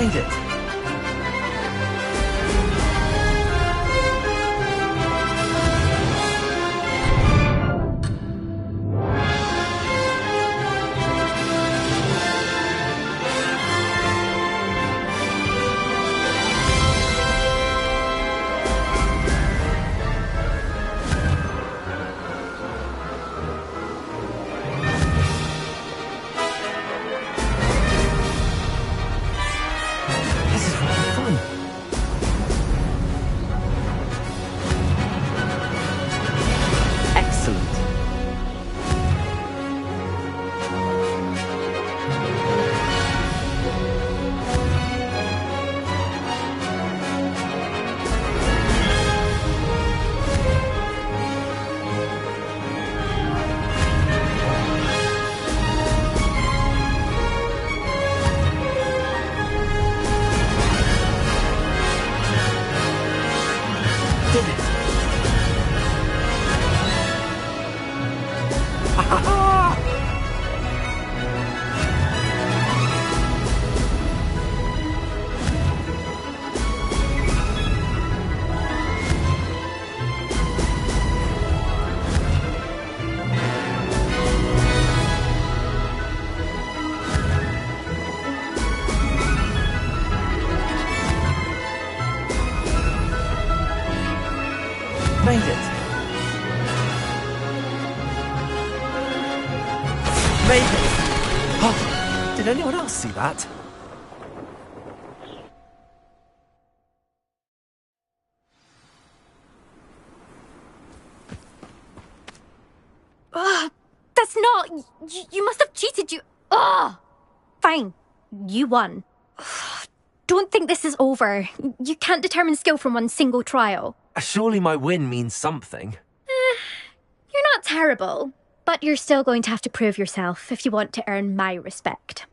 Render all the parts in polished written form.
Made it! Made it! Made it! Oh, did anyone else see that? That's not... You must have cheated, you... Ugh! Fine. You won. Don't think this is over. You can't determine skill from one single trial. Surely my win means something. You're not terrible, but you're still going to have to prove yourself if you want to earn my respect.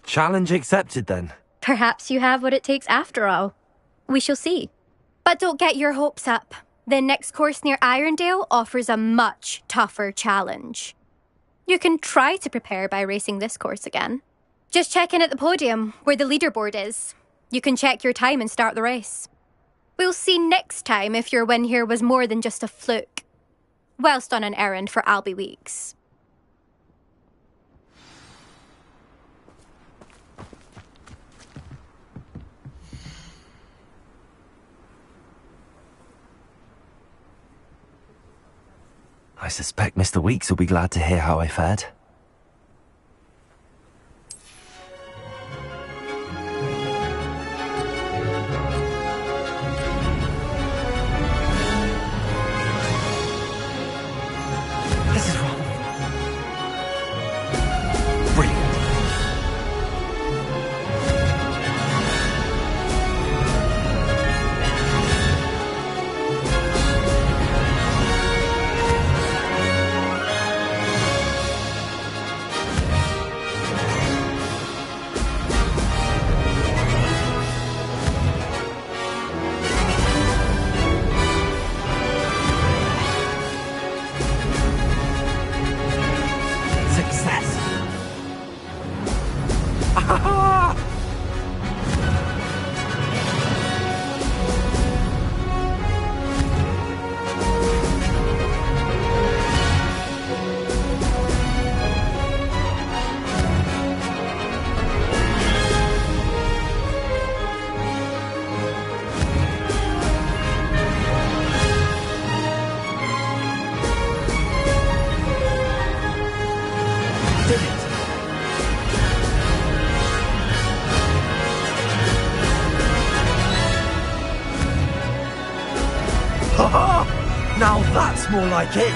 Challenge accepted then. Perhaps you have what it takes after all. We shall see. But don't get your hopes up. The next course near Irondale offers a much tougher challenge. You can try to prepare by racing this course again. Just check in at the podium, where the leaderboard is. You can check your time and start the race. We'll see next time if your win here was more than just a fluke. Whilst on an errand for Albie Weeks. I suspect Mr. Weeks will be glad to hear how I fared. This is wrong. Brilliant. Now that's more like it!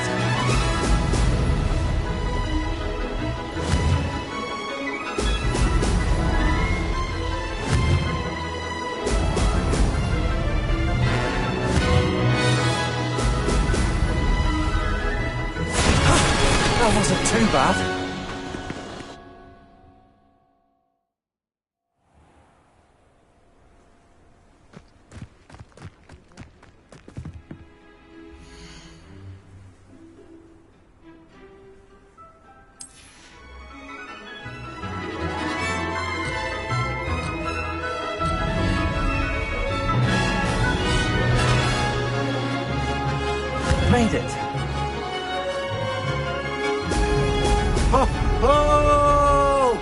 That wasn't too bad. made it. Ho, ho!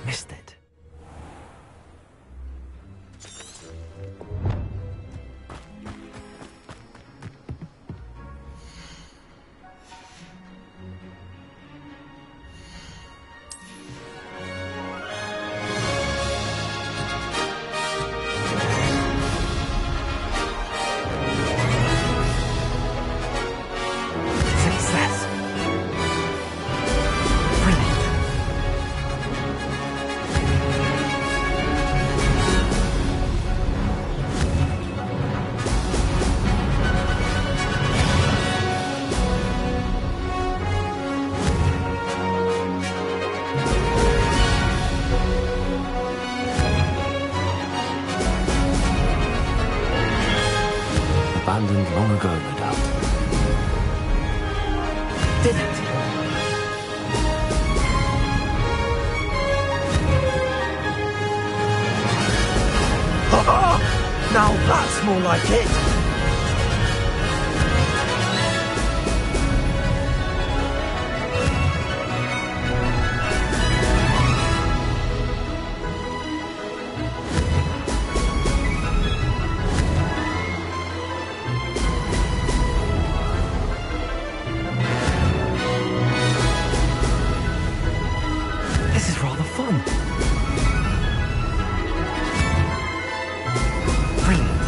Missed it. Success. Brilliant. Abandoned long ago, no doubt. Did it? Now that's more like it. This is rather fun. Brilliant.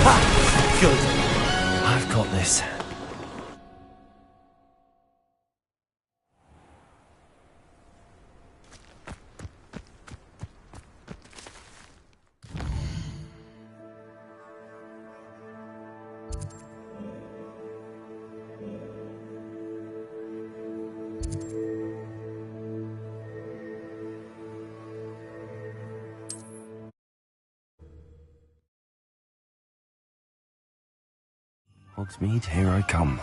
Ha! Good. I've got this. Hogsmeade, here I come.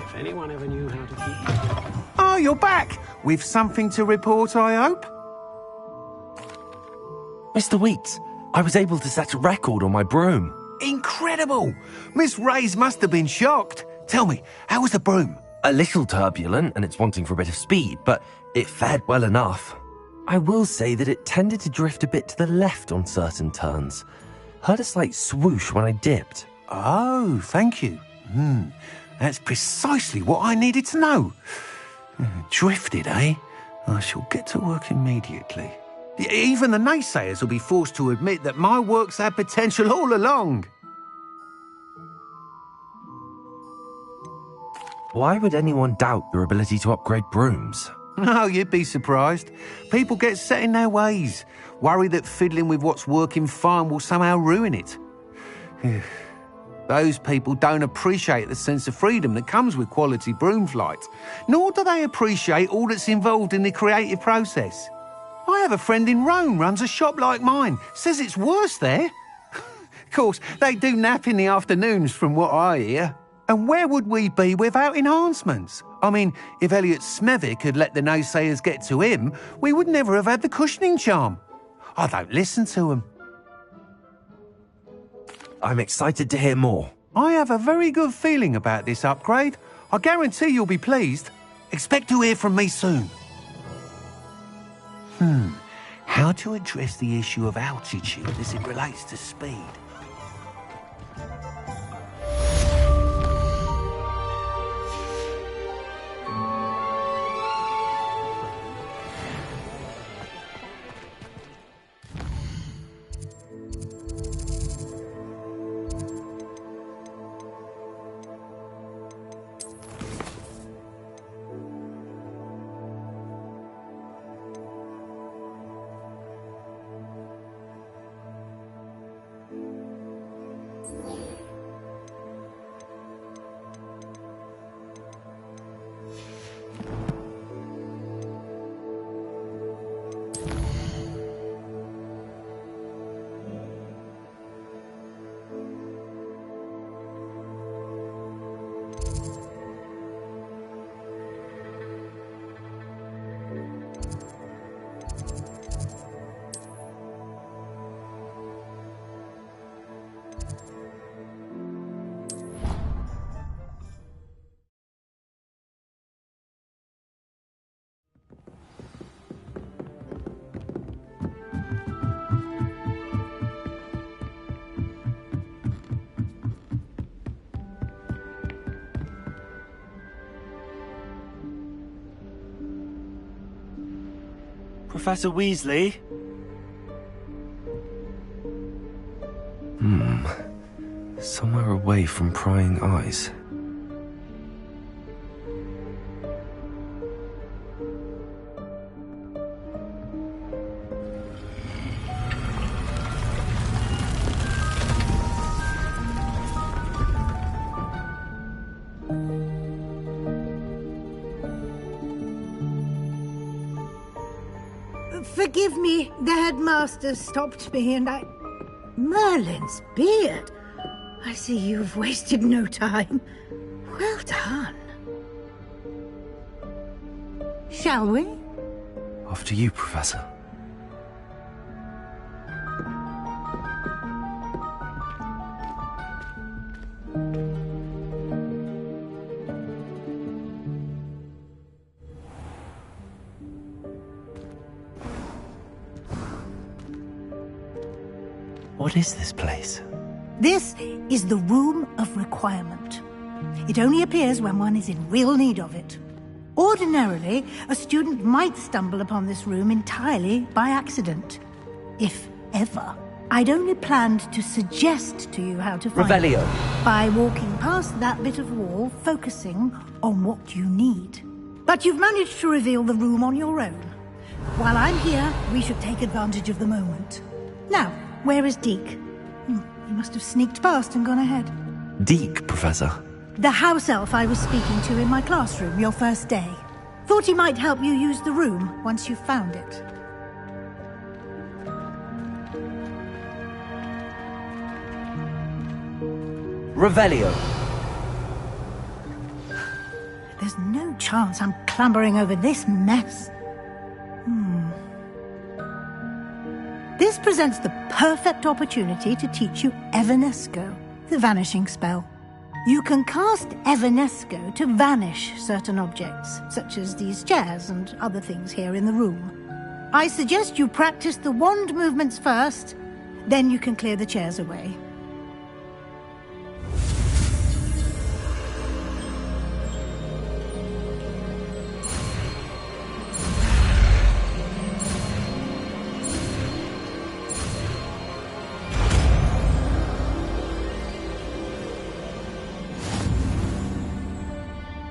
If anyone ever knew how to keep... Oh, you're back! With something to report, I hope? Mr. Weeks, I was able to set a record on my broom. Incredible! Miss Ray's must have been shocked. Tell me, how was the broom? A little turbulent and it's wanting for a bit of speed, but it fared well enough. I will say that it tended to drift a bit to the left on certain turns. Heard a slight swoosh when I dipped. Oh, thank you. That's precisely what I needed to know. Drifted, eh? I shall get to work immediately. Even the naysayers will be forced to admit that my work's had potential all along. Why would anyone doubt your ability to upgrade brooms? Oh, you'd be surprised. People get set in their ways, worry that fiddling with what's working fine will somehow ruin it. Those people don't appreciate the sense of freedom that comes with quality broom flight, nor do they appreciate all that's involved in the creative process. I have a friend in Rome runs a shop like mine, says it's worse there. Of course, they do nap in the afternoons from what I hear. And where would we be without enhancements? I mean, if Elliot Smethwick had let the naysayers get to him, we would never have had the cushioning charm. I don't listen to them. I'm excited to hear more. I have a very good feeling about this upgrade. I guarantee you'll be pleased. Expect to hear from me soon. How to address the issue of altitude as it relates to speed? Professor Weasley? Somewhere away from prying eyes. Forgive me, the headmaster stopped me and I... Merlin's beard! I see you've wasted no time. Well done. Shall we? After you, Professor. What is this place? This is the Room of Requirement. It only appears when one is in real need of it. Ordinarily, a student might stumble upon this room entirely by accident. If ever. I'd only planned to suggest to you how to find Revelio. it by walking past that bit of wall, focusing on what you need. But you've managed to reveal the room on your own. While I'm here, we should take advantage of the moment. Now, where is Deke? He must have sneaked past and gone ahead. Deke, Professor. The house elf I was speaking to in my classroom your first day. Thought he might help you use the room once you found it. Revelio. There's no chance I'm clambering over this mess. This presents the perfect opportunity to teach you Evanesco, the vanishing spell. You can cast Evanesco to vanish certain objects, such as these chairs and other things here in the room. I suggest you practice the wand movements first, then you can clear the chairs away.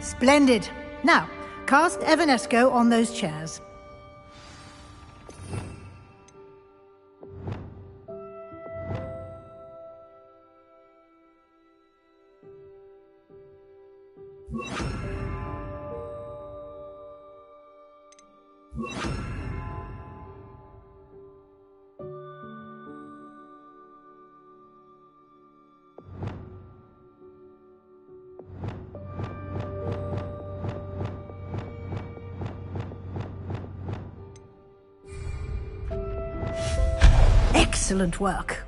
Splendid. Now, cast Evanesco on those chairs. Excellent work.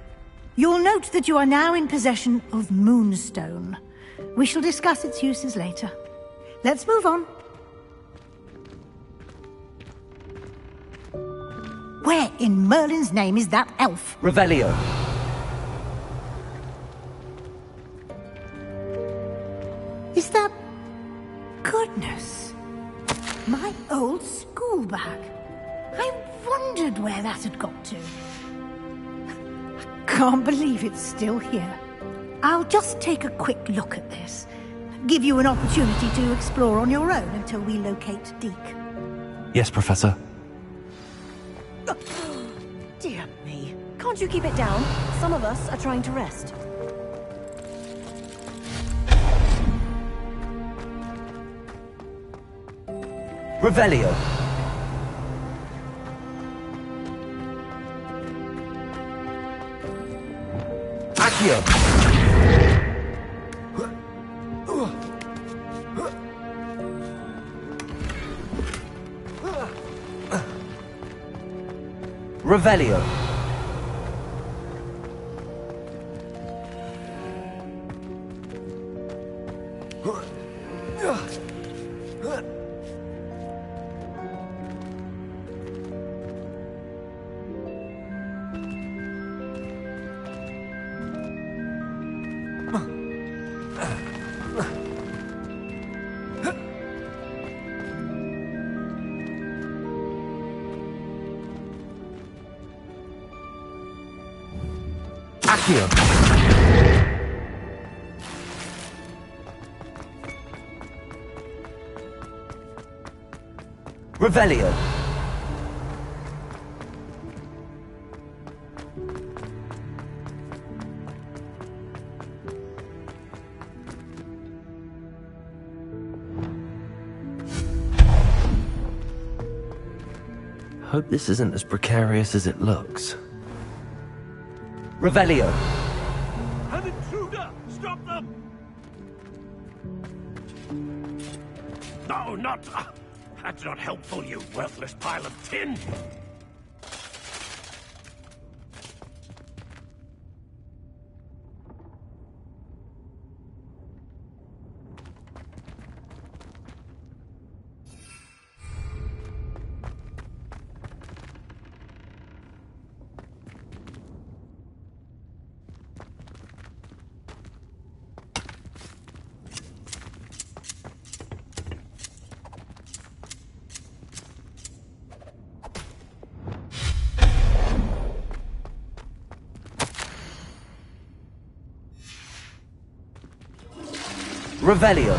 You'll note that you are now in possession of Moonstone. We shall discuss its uses later. Let's move on. Where in Merlin's name is that elf? Revelio. Is that... Goodness. My old school bag. I wondered where that had got to. Can't believe it's still here. I'll just take a quick look at this. Give you an opportunity to explore on your own until we locate Deke. Yes, Professor. Dear me. Can't you keep it down? Some of us are trying to rest. Revelio. Accio. Revelio. Accio. Revelio. Hope this isn't as precarious as it looks. Revelio. An intruder! Stop them! No, not... that's not helpful, you worthless pile of tin! Revelio.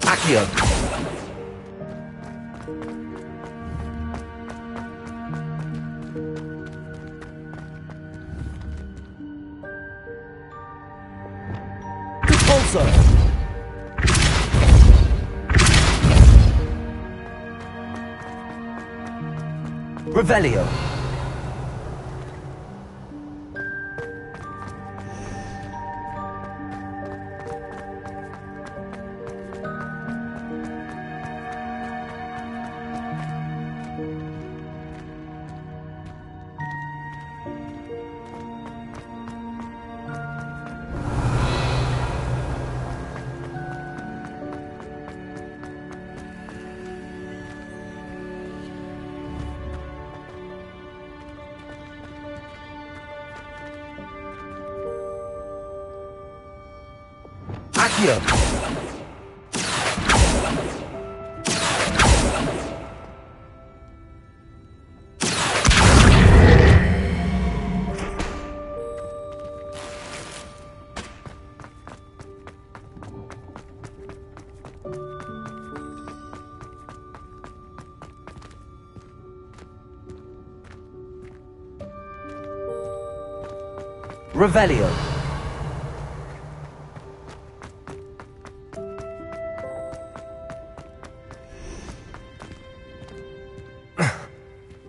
Accio. Repulsor. Revelio. Accio. Revelio.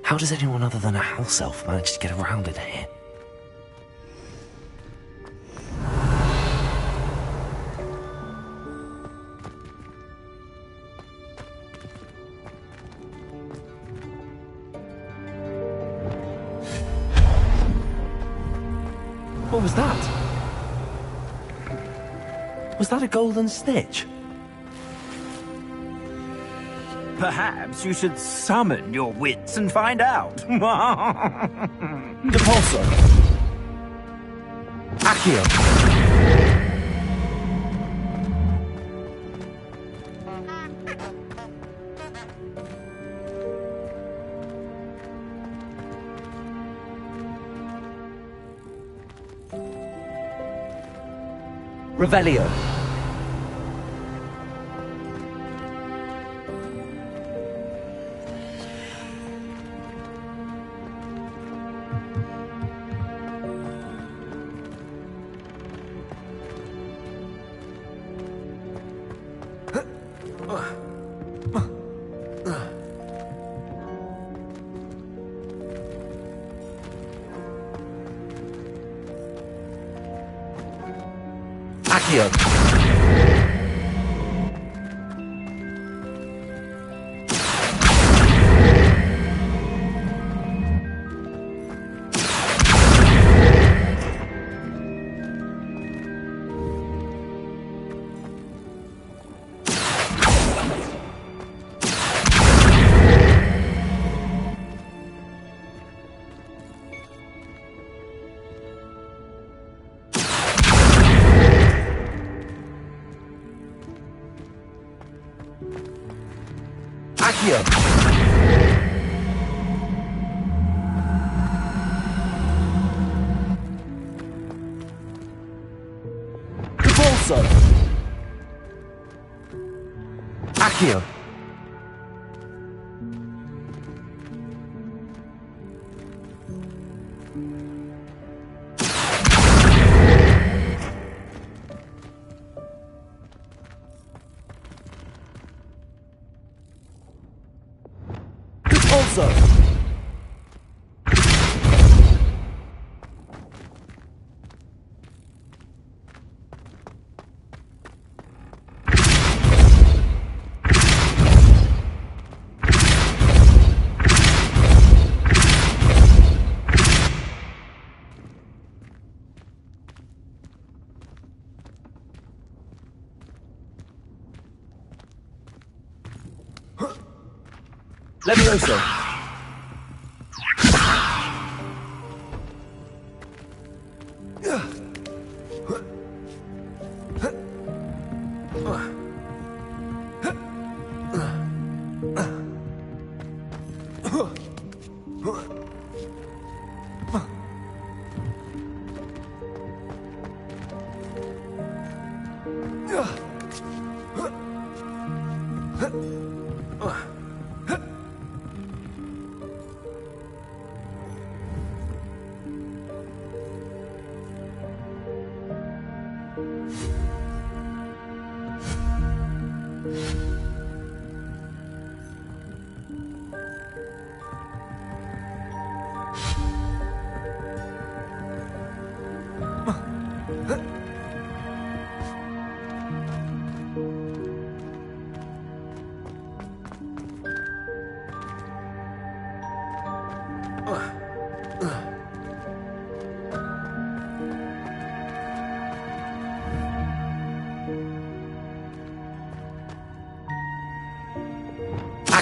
How does anyone other than a house elf manage to get around in here? What was that? Was that a golden snitch? Perhaps you should summon your wits and find out. Depulso. Accio. Revelio. Accio. Repulsor! Accio! Repulsor! Levioso!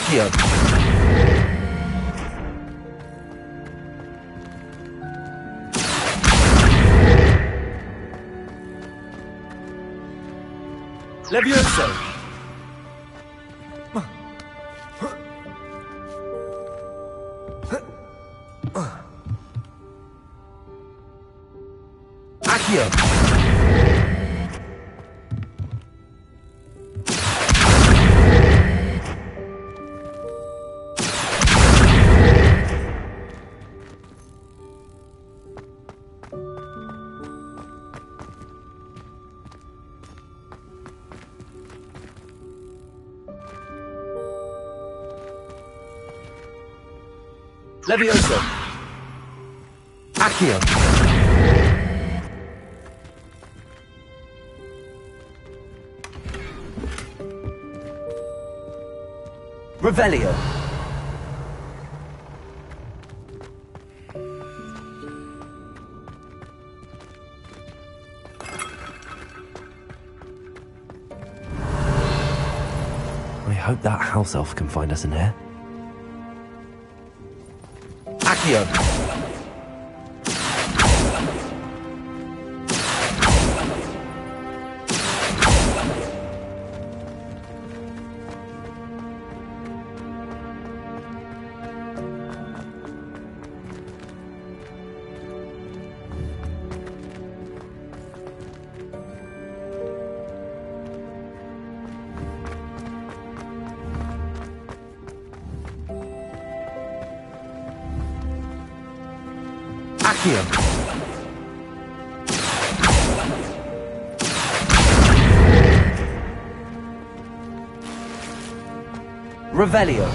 Accio! Levioso! Accio! Levioso! Accio! Revelio! I hope that house elf can find us in here. Accio! Accio! Revelio!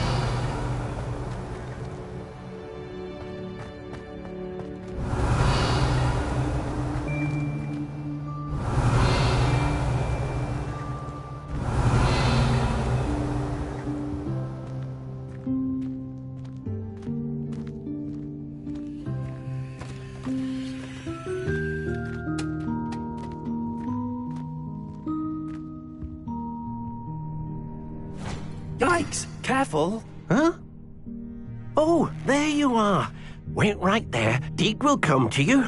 Yikes! Careful! Huh? Oh, there you are. Wait right there. Deed will come to you.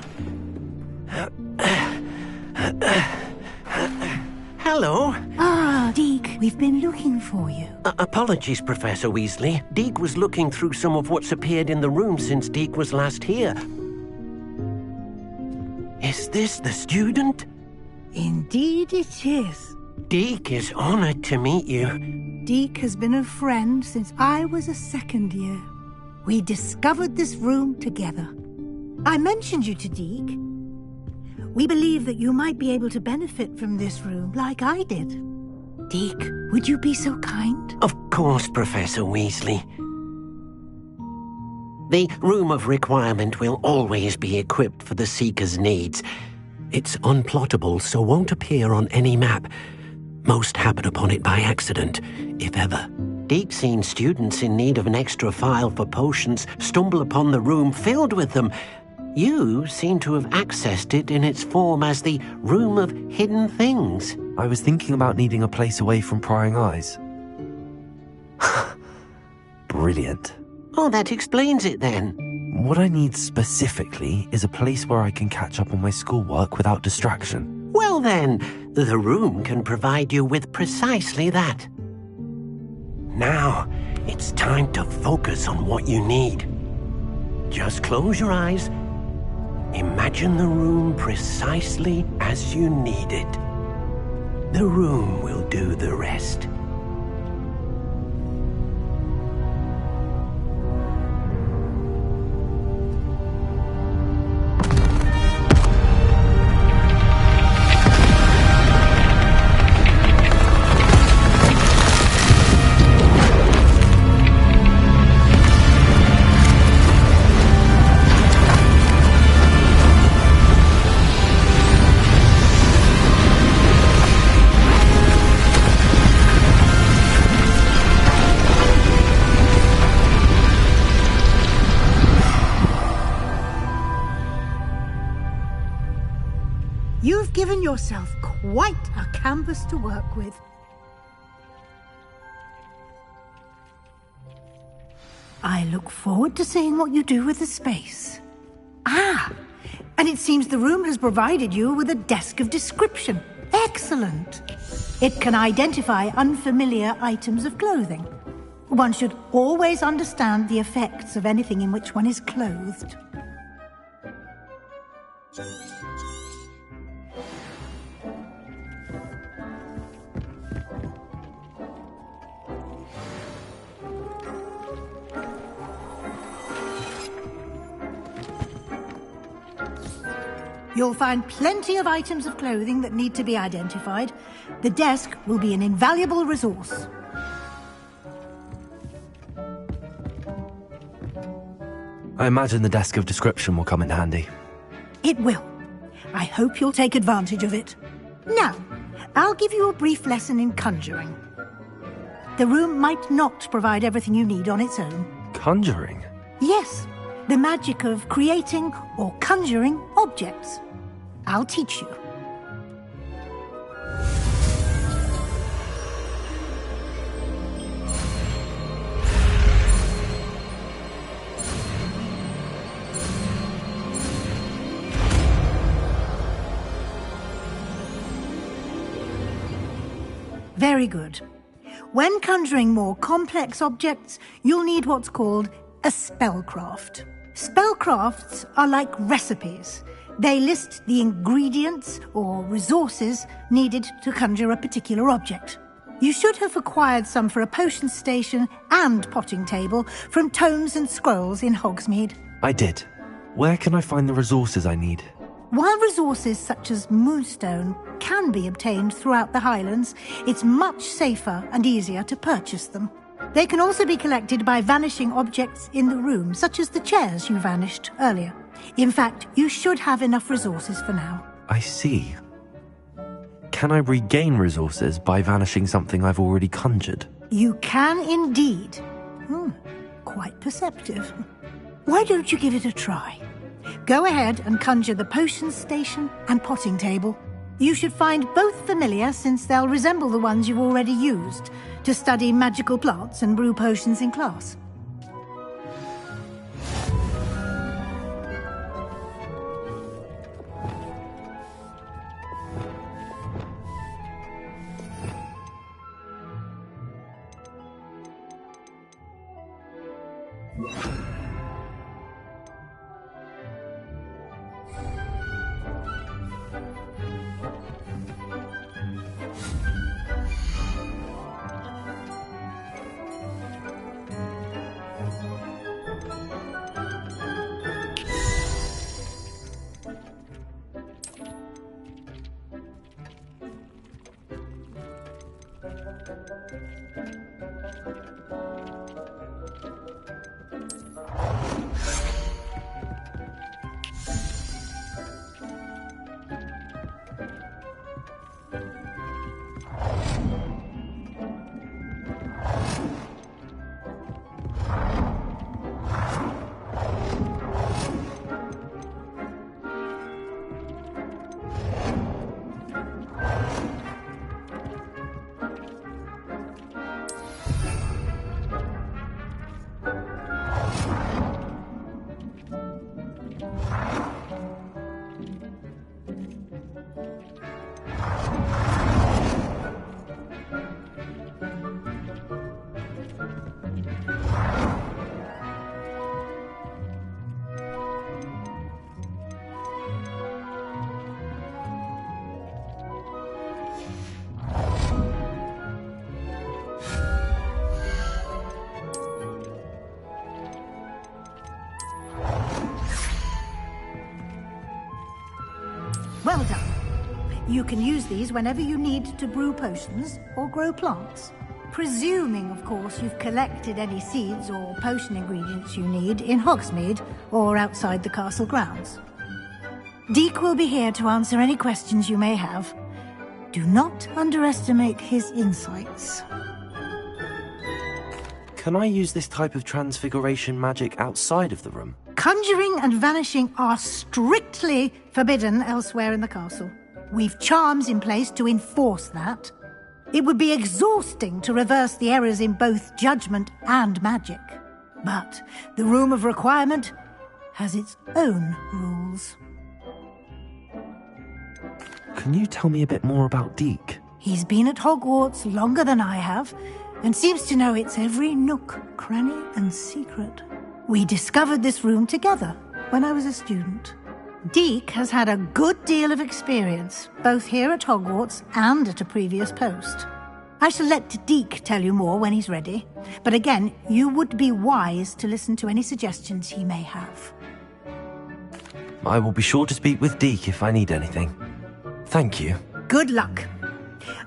Hello. Ah, Deke, we've been looking for you. Apologies, Professor Weasley. Deke was looking through some of what's appeared in the room since Deke was last here. Is this the student? Indeed it is. Deke is honored to meet you. Deke has been a friend since I was a second year. We discovered this room together. I mentioned you to Deke. We believe that you might be able to benefit from this room like I did. Deke, would you be so kind? Of course, Professor Weasley. The Room of Requirement will always be equipped for the Seeker's needs. It's unplottable, so won't appear on any map. Most happen upon it by accident, if ever. Deke's seen students in need of an extra file for potions stumble upon the room filled with them. You seem to have accessed it in its form as the Room of Hidden Things. I was thinking about needing a place away from prying eyes. Brilliant. Oh, that explains it then. What I need specifically is a place where I can catch up on my schoolwork without distraction. Well then, the room can provide you with precisely that. Now, it's time to focus on what you need. Just close your eyes. Imagine the room precisely as you need it. The room will do the rest. You've given yourself quite a canvas to work with. I look forward to seeing what you do with the space. Ah, and it seems the room has provided you with a desk of description. Excellent. It can identify unfamiliar items of clothing. One should always understand the effects of anything in which one is clothed. You'll find plenty of items of clothing that need to be identified. The desk will be an invaluable resource. I imagine the desk of description will come in handy. It will. I hope you'll take advantage of it. Now, I'll give you a brief lesson in conjuring. The room might not provide everything you need on its own. Conjuring? Yes, the magic of creating or conjuring objects. I'll teach you. Very good. When conjuring more complex objects, you'll need what's called a spellcraft. Spellcrafts are like recipes. They list the ingredients or resources needed to conjure a particular object. You should have acquired some for a potion station and potting table from tomes and scrolls in Hogsmeade. I did. Where can I find the resources I need? While resources such as moonstone can be obtained throughout the Highlands, it's much safer and easier to purchase them. They can also be collected by vanishing objects in the room, such as the chairs you vanished earlier. In fact, you should have enough resources for now. I see. Can I regain resources by vanishing something I've already conjured? You can indeed. Quite perceptive. Why don't you give it a try? Go ahead and conjure the potion station and potting table. You should find both familiar, since they'll resemble the ones you've already used to study magical plants and brew potions in class. Well done. You can use these whenever you need to brew potions or grow plants. Presuming, of course, you've collected any seeds or potion ingredients you need in Hogsmeade or outside the castle grounds. Deek will be here to answer any questions you may have. Do not underestimate his insights. Can I use this type of transfiguration magic outside of the room? Conjuring and vanishing are strictly forbidden elsewhere in the castle. We've charms in place to enforce that. It would be exhausting to reverse the errors in both judgment and magic. But the Room of Requirement has its own rules. Can you tell me a bit more about Deek? He's been at Hogwarts longer than I have, and seems to know its every nook, cranny, and secret. We discovered this room together when I was a student. Deek has had a good deal of experience, both here at Hogwarts and at a previous post. I shall let Deek tell you more when he's ready, but again, you would be wise to listen to any suggestions he may have. I will be sure to speak with Deek if I need anything. Thank you. Good luck.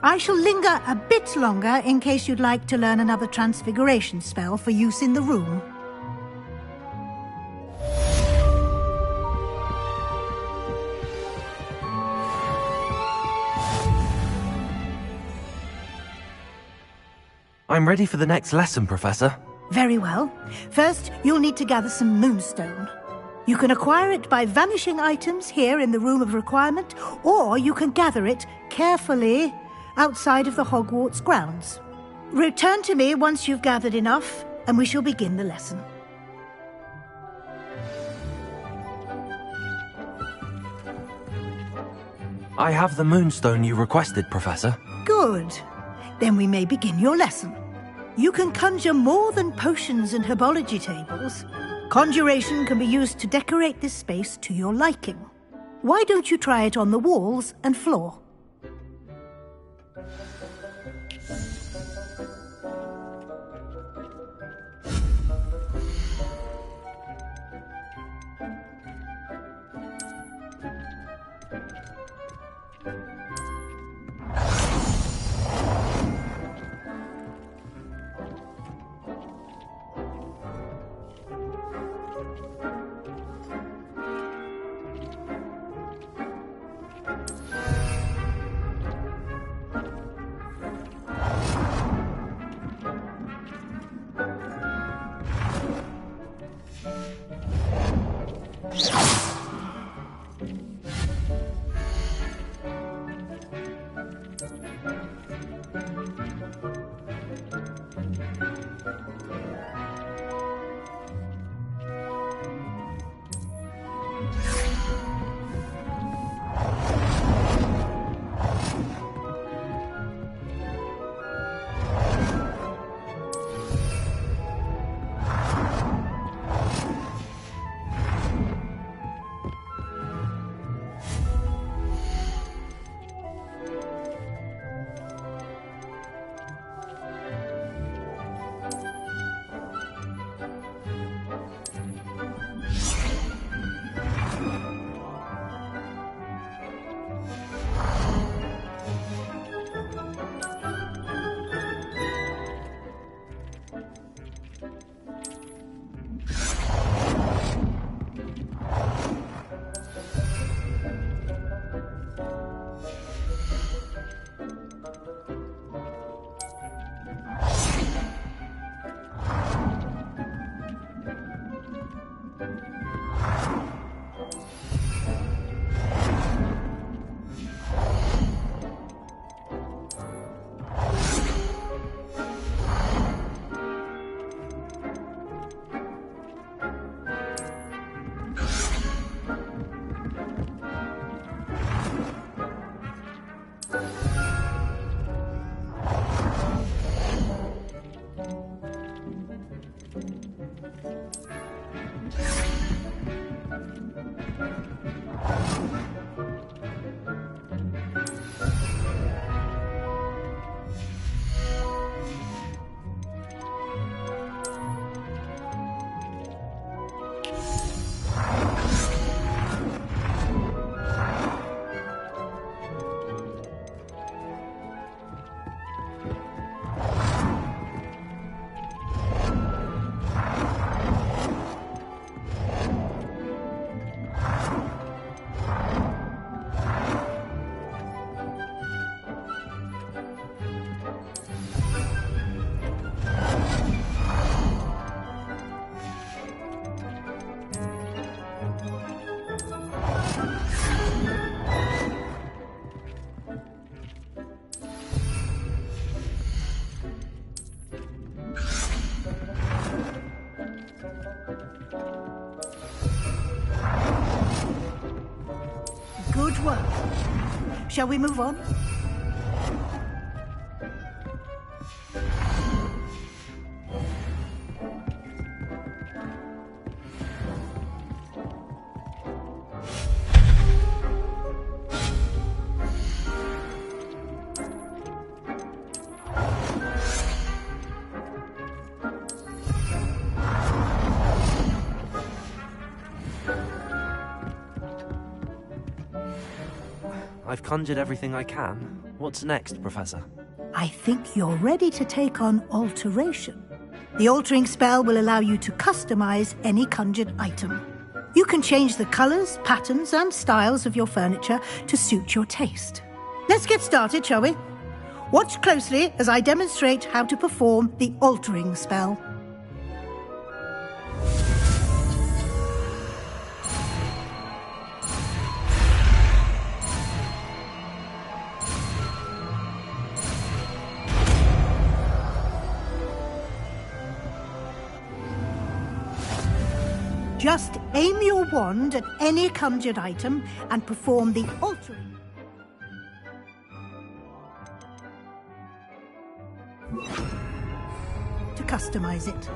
I shall linger a bit longer in case you'd like to learn another transfiguration spell for use in the room. I'm ready for the next lesson, Professor. Very well. First, you'll need to gather some moonstone. You can acquire it by vanishing items here in the Room of Requirement, or you can gather it carefully outside of the Hogwarts grounds. Return to me once you've gathered enough, and we shall begin the lesson. I have the moonstone you requested, Professor. Good. Then we may begin your lesson. You can conjure more than potions and herbology tables. Conjuration can be used to decorate this space to your liking. Why don't you try it on the walls and floor? Good work. Shall we move on? I've conjured everything I can. What's next, Professor? I think you're ready to take on alteration. The altering spell will allow you to customize any conjured item. You can change the colors, patterns, and styles of your furniture to suit your taste. Let's get started, shall we? Watch closely as I demonstrate how to perform the altering spell. Just aim your wand at any conjured item and perform the altering. To customize it.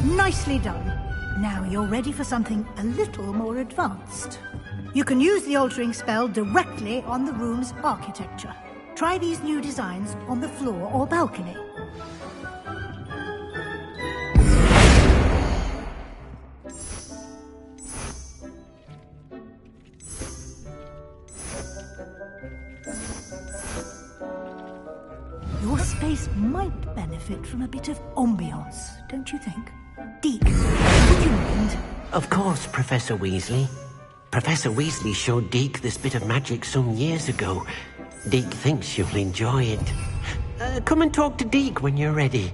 Nicely done. Now you're ready for something a little more advanced. You can use the altering spell directly on the room's architecture. Try these new designs on the floor or balcony. Your space might benefit from a bit of ambiance, don't you think? Deke, would you mind? Of course, Professor Weasley. Professor Weasley showed Deke this bit of magic some years ago. Deke thinks you'll enjoy it. Come and talk to Deke when you're ready.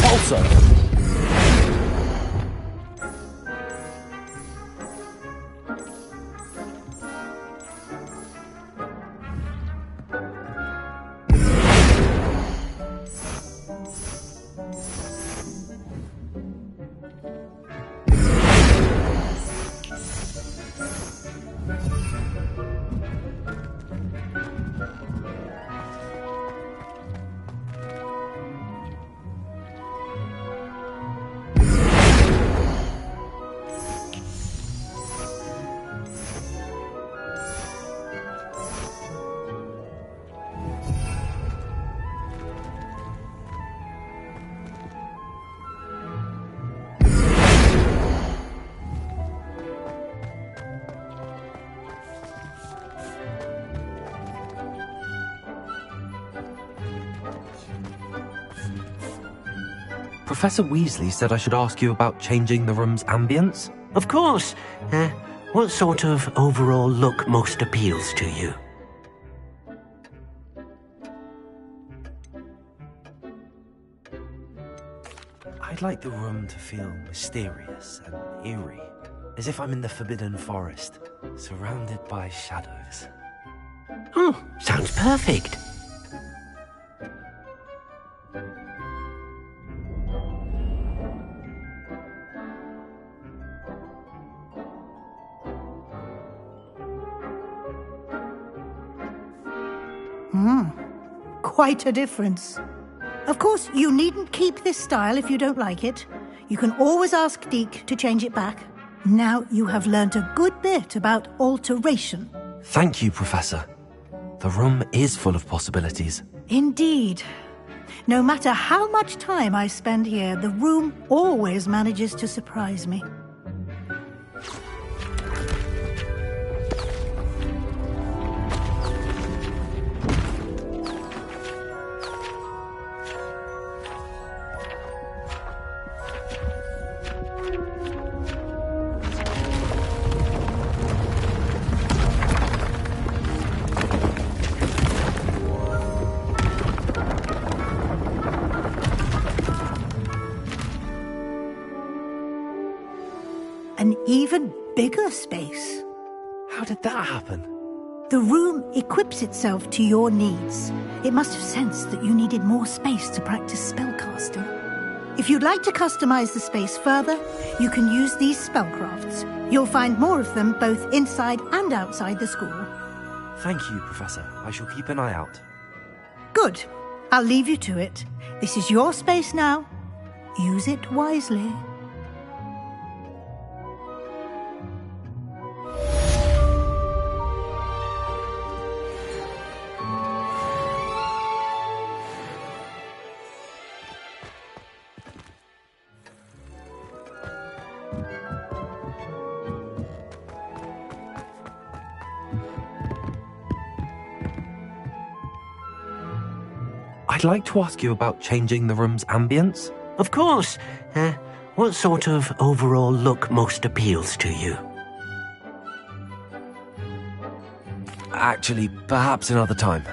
Also, Professor Weasley said I should ask you about changing the room's ambience. Of course. What sort of overall look most appeals to you? I'd like the room to feel mysterious and eerie, as if I'm in the Forbidden Forest, surrounded by shadows. Oh, sounds perfect. Quite a difference. Of course, you needn't keep this style if you don't like it. You can always ask Deke to change it back. Now you have learnt a good bit about alteration. Thank you, Professor. The room is full of possibilities. Indeed. No matter how much time I spend here, the room always manages to surprise me. An even bigger space. How did that happen? The room equips itself to your needs. It must have sensed that you needed more space to practice spellcasting. If you'd like to customize the space further, you can use these spellcrafts. You'll find more of them both inside and outside the school. Thank you, Professor. I shall keep an eye out. Good. I'll leave you to it. This is your space now. Use it wisely. I'd like to ask you about changing the room's ambience. Of course. What sort of overall look most appeals to you? Actually, perhaps another time.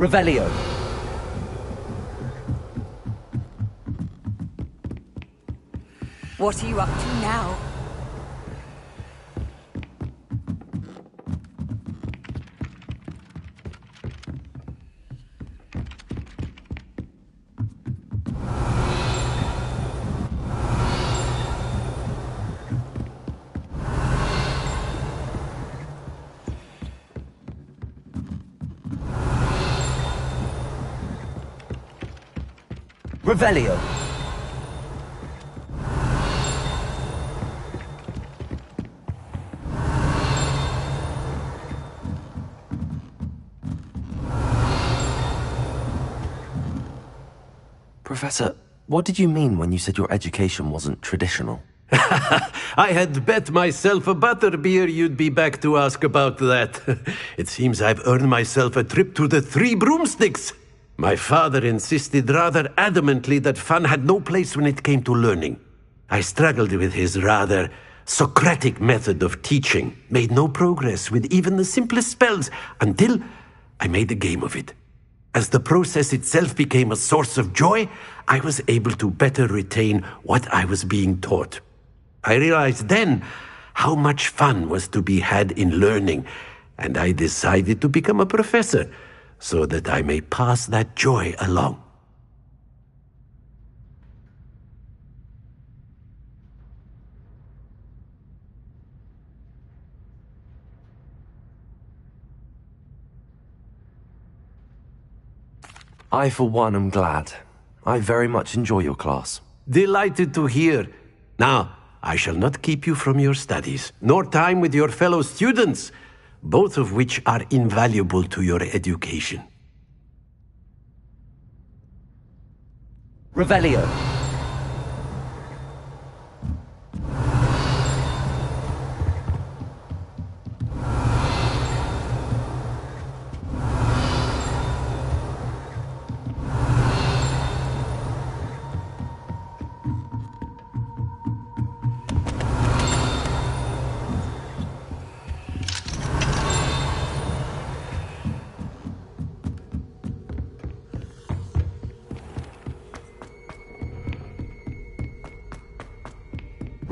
Revelio. What are you up to now? Revelio. Professor, what did you mean when you said your education wasn't traditional? I had bet myself a butterbeer you'd be back to ask about that. It seems I've earned myself a trip to the Three Broomsticks. My father insisted rather adamantly that fun had no place when it came to learning. I struggled with his rather Socratic method of teaching, made no progress with even the simplest spells until I made a game of it. As the process itself became a source of joy, I was able to better retain what I was being taught. I realized then how much fun was to be had in learning, and I decided to become a professor so that I may pass that joy along. I, for one, am glad. I very much enjoy your class. Delighted to hear. Now, I shall not keep you from your studies, nor time with your fellow students, both of which are invaluable to your education. Revelio.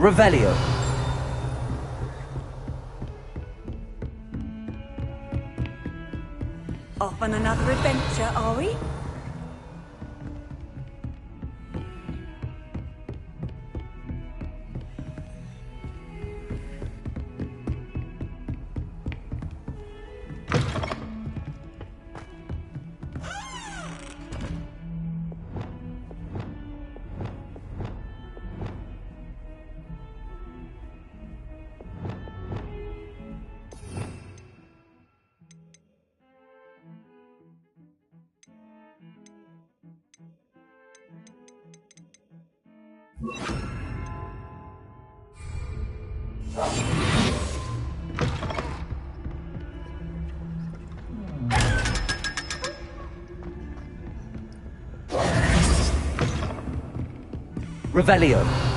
Revelio. Off on another adventure, are we? Revelio.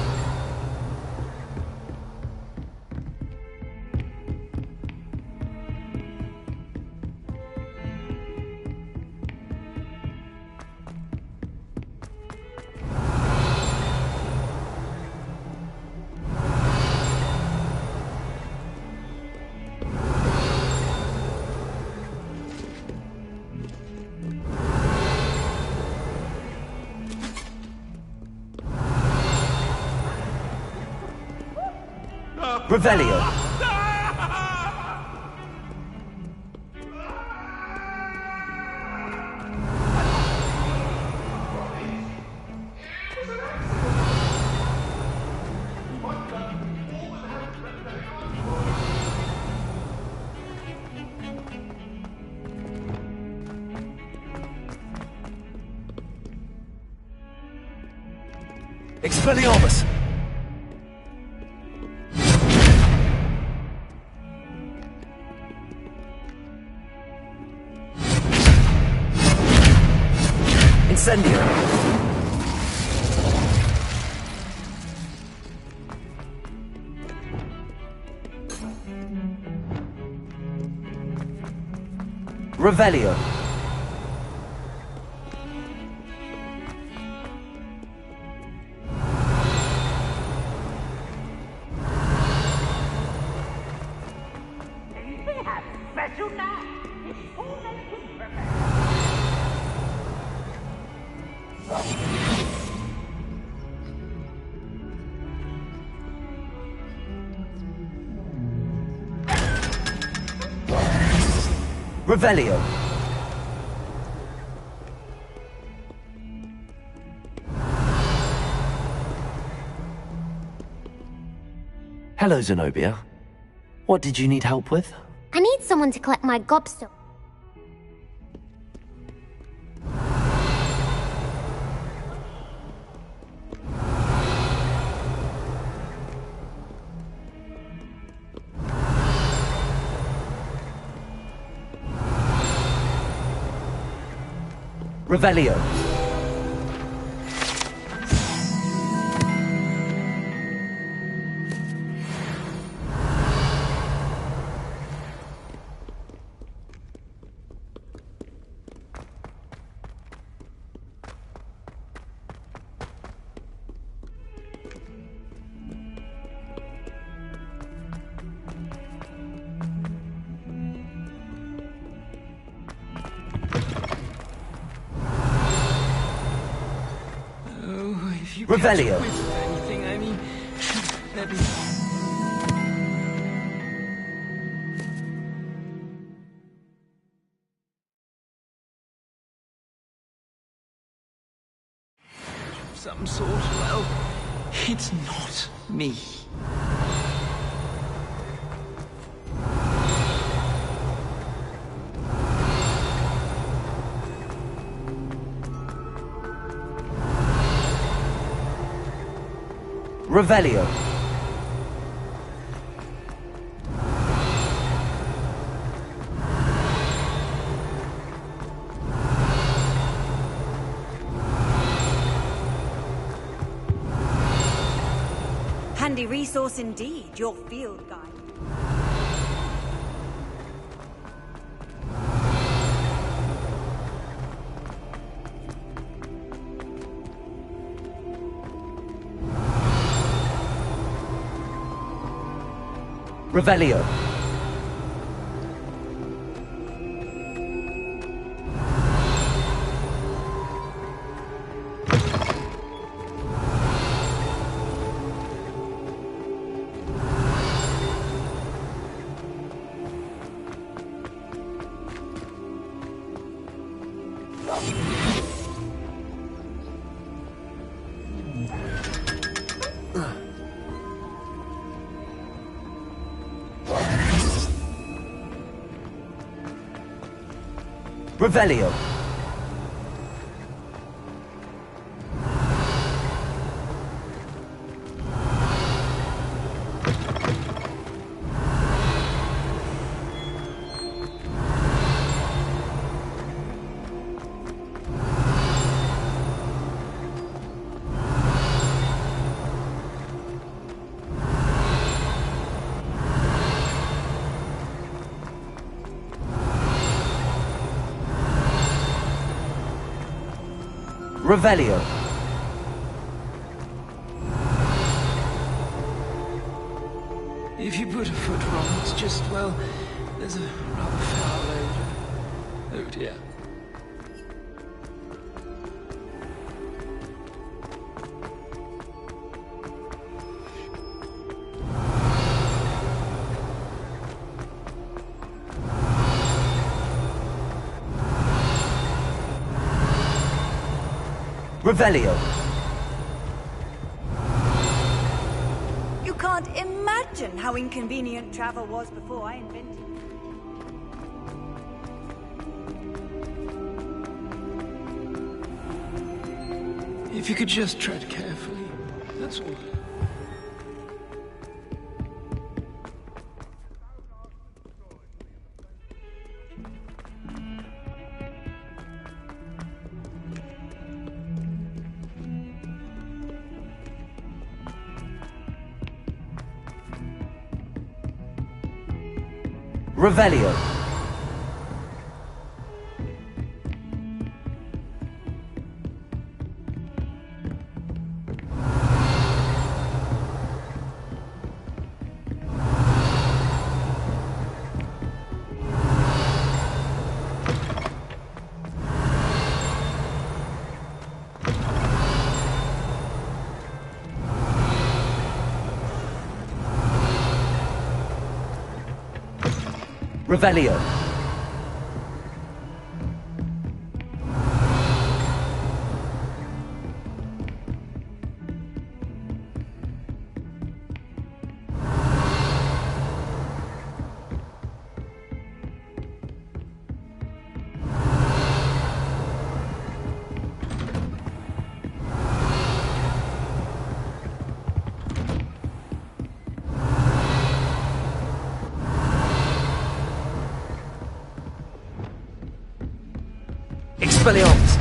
Revelio. Expelliarmus! Incendio! Revelio! Revelio. Hello, Zenobia. What did you need help with? I need someone to collect my gobstone. Revelio. Revelio. Anything, I mean, maybe. It's not me. Revelio. Handy resource indeed, your field guide. Revelio. Revelio. Revelio. If you put a foot wrong, it's just, well, there's a rather foul odor. Oh dear. Revelio. You can't imagine how inconvenient travel was before I invented it. If you could just tread carefully, that's all. Revelio. Revelio. Expelliarmus.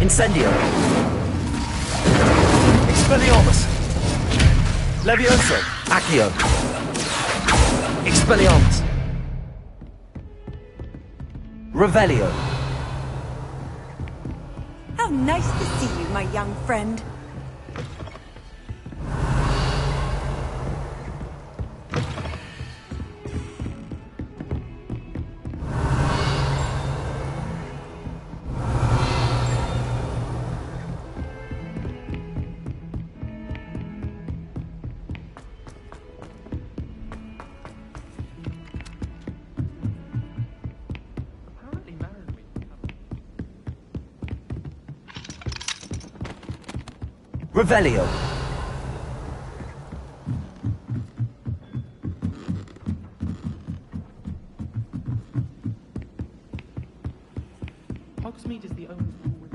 Incendio. Expelliarmus. Levioso. Accio. Expelliarmus. Revelio. How nice to see you, my young friend. Revelio. Hogsmeade is the only one with...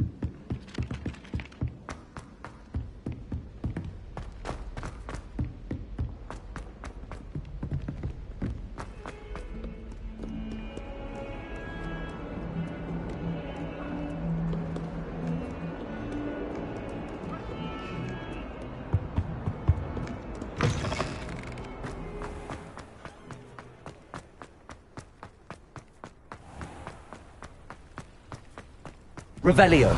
Revelio.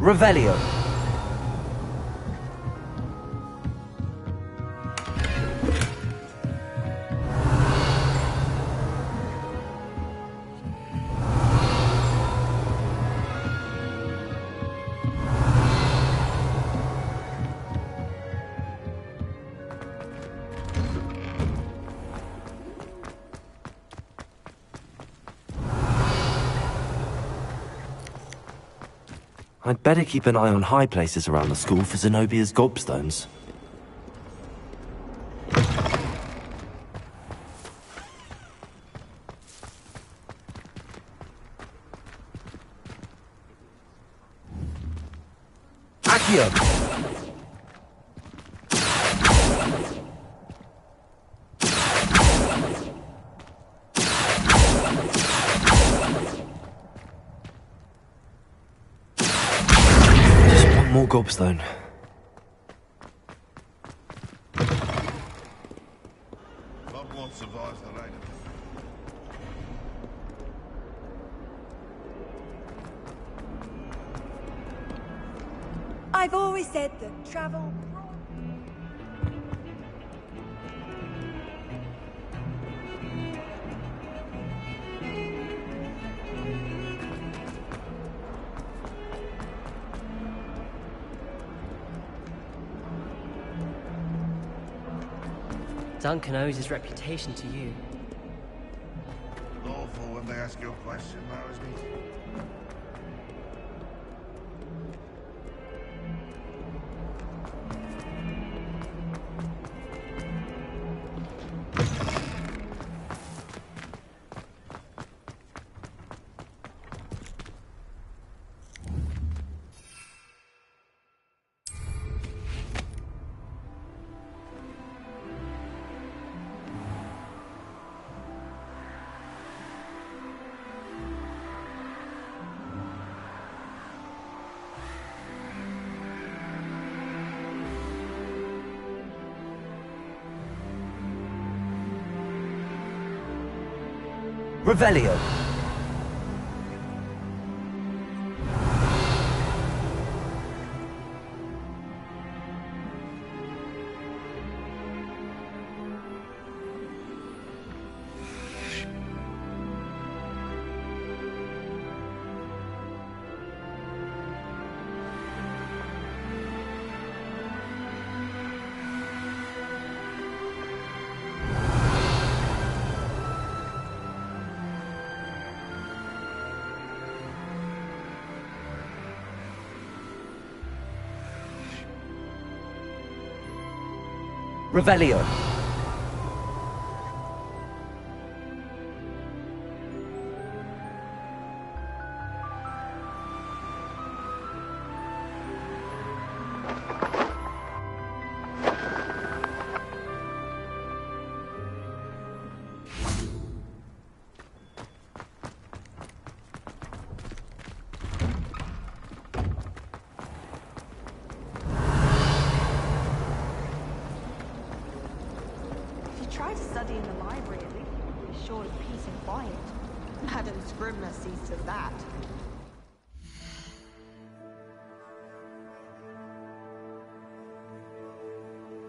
Revelio. I'd better keep an eye on high places around the school for Zenobia's gobstones. Accio! More gobstone. Not one survives the rain. I've always said that travel... Duncan owes his reputation to you. Lawful when they ask your question, Marismeet. Revelio. Revelio. Try to study in the library, at least you'll be sure of peace and quiet. Madam Scribner sees to that.